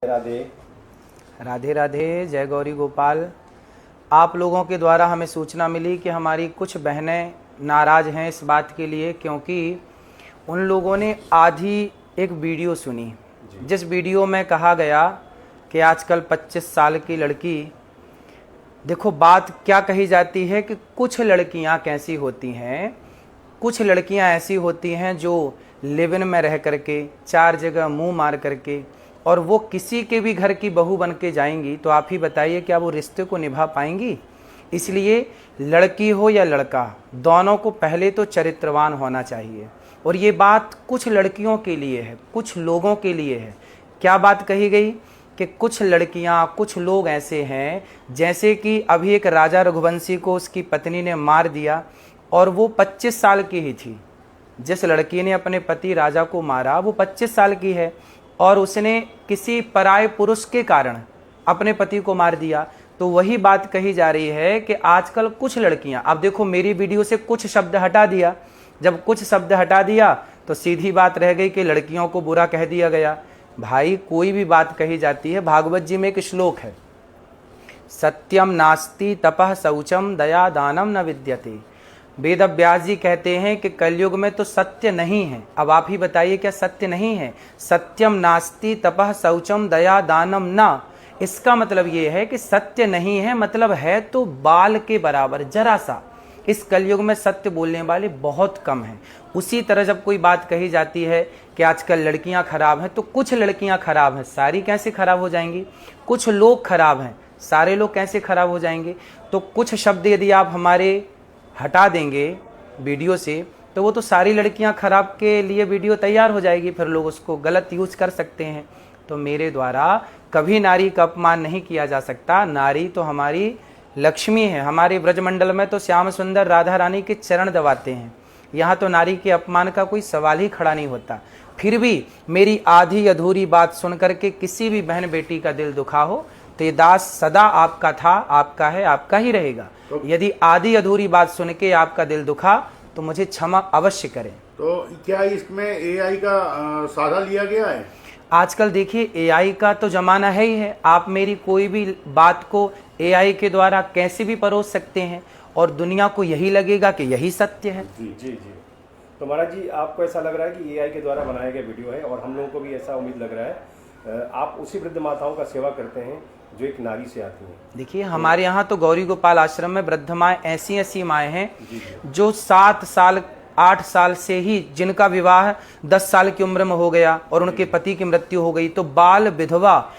राधे राधे राधे। जय गौरी गोपाल। आप लोगों के द्वारा हमें सूचना मिली कि हमारी कुछ बहनें नाराज़ हैं इस बात के लिए, क्योंकि उन लोगों ने आधी एक वीडियो सुनी जिस वीडियो में कहा गया कि आजकल 25 साल की लड़की, देखो बात क्या कही जाती है कि कुछ लड़कियां कैसी होती हैं, कुछ लड़कियां ऐसी होती हैं जो लिव इन में रह करके 4 जगह मुंह मार करके और वो किसी के भी घर की बहू बन के जाएंगी, तो आप ही बताइए क्या वो रिश्ते को निभा पाएंगी। इसलिए लड़की हो या लड़का, दोनों को पहले तो चरित्रवान होना चाहिए। और ये बात कुछ लड़कियों के लिए है, कुछ लोगों के लिए है। क्या बात कही गई कि कुछ लड़कियां, कुछ लोग ऐसे हैं, जैसे कि अभी एक राजा रघुवंशी को उसकी पत्नी ने मार दिया और वो 25 साल की ही थी। जिस लड़की ने अपने पति राजा को मारा वो 25 साल की है और उसने किसी पराये पुरुष के कारण अपने पति को मार दिया। तो वही बात कही जा रही है कि आजकल कुछ लड़कियां, अब देखो मेरी वीडियो से कुछ शब्द हटा दिया, जब कुछ शब्द हटा दिया तो सीधी बात रह गई कि लड़कियों को बुरा कह दिया गया। भाई कोई भी बात कही जाती है, भागवत जी में एक श्लोक है, सत्यम नास्ति तपः शौचम दया दानम न विद्यते। वेद व्यास जी कहते हैं कि कलयुग में तो सत्य नहीं है। अब आप ही बताइए क्या सत्य नहीं है? सत्यम नास्ति तपः शौचम दया दानम न, इसका मतलब ये है कि सत्य नहीं है, मतलब है तो बाल के बराबर, जरा सा। इस कलयुग में सत्य बोलने वाले बहुत कम हैं। उसी तरह जब कोई बात कही जाती है कि आजकल लड़कियां खराब हैं, तो कुछ लड़कियां खराब हैं, सारी कैसे खराब हो जाएंगी? कुछ लोग खराब हैं, सारे लोग कैसे खराब हो जाएंगे? तो कुछ शब्द यदि आप हमारे हटा देंगे वीडियो से, तो वो तो सारी लड़कियां खराब के लिए वीडियो तैयार हो जाएगी, फिर लोग उसको गलत यूज कर सकते हैं। तो मेरे द्वारा कभी नारी का अपमान नहीं किया जा सकता। नारी तो हमारी लक्ष्मी है। हमारे ब्रजमंडल में तो श्याम सुंदर राधा रानी के चरण दबाते हैं, यहाँ तो नारी के अपमान का कोई सवाल ही खड़ा नहीं होता। फिर भी मेरी आधी अधूरी बात सुन करके किसी भी बहन बेटी का दिल दुखा हो तो ये दास सदा आपका था, आपका है, आपका ही रहेगा। तो यदि आधी अधूरी बात सुन के आपका दिल दुखा तो मुझे क्षमा अवश्य करें। तो क्या इसमें एआई का सहारा लिया गया है? आजकल देखिए एआई का तो जमाना है ही है। आप मेरी कोई भी बात को एआई के द्वारा कैसे भी परोस सकते हैं और दुनिया को यही लगेगा कि यही सत्य है। जी जी जी। तो महाराज जी, आपको ऐसा लग रहा है कि एआई के द्वारा बनाया गया वीडियो है, और हम लोगों को भी ऐसा उम्मीद लग रहा है आप उसी वृद्ध माताओं का सेवा करते हैं जो एक नारी से आती हैं। देखिए हमारे यहाँ तो गौरी गोपाल आश्रम में वृद्ध माएँ ऐसी ऐसी माएँ हैं जो 7 साल 8 साल से ही, जिनका विवाह 10 साल की उम्र में हो गया और उनके पति की मृत्यु हो गई, तो बाल विधवा,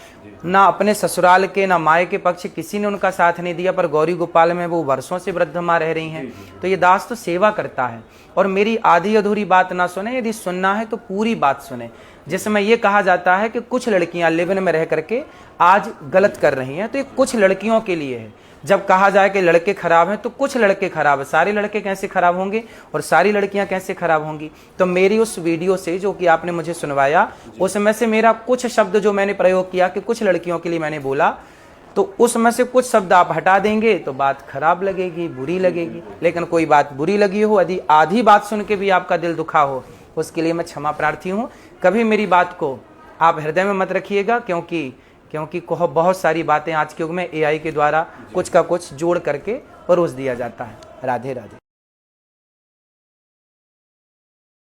ना अपने ससुराल के ना माए के पक्ष किसी ने उनका साथ नहीं दिया, पर गौरी गोपाल में वो वर्षों से वृद्ध माँ रह रही हैं। तो ये दास तो सेवा करता है और मेरी आधी अधूरी बात ना सुने, यदि सुनना है तो पूरी बात सुने। जिसमें ये कहा जाता है कि कुछ लड़कियां लिव इन में रह करके आज गलत कर रही हैं, तो ये कुछ लड़कियों के लिए है। जब कहा जाए कि लड़के खराब हैं तो कुछ लड़के खराब है, सारे लड़के कैसे खराब होंगे और सारी लड़कियां कैसे खराब होंगी? तो मेरी उस वीडियो से जो कि आपने मुझे सुनवाया, उसमें से मेरा कुछ शब्द जो मैंने प्रयोग किया कि कुछ लड़कियों के लिए मैंने बोला, तो उसमें से कुछ शब्द आप हटा देंगे तो बात खराब लगेगी, बुरी लगेगी। लेकिन कोई बात बुरी लगी हो, यदि आधी बात सुन के भी आपका दिल दुखा हो, उसके लिए मैं क्षमा प्रार्थी हूँ। कभी मेरी बात को आप हृदय में मत रखिएगा, क्योंकि बहुत सारी बातें आज के युग में एआई के द्वारा कुछ का कुछ जोड़ करके परोस दिया जाता है। राधे राधे।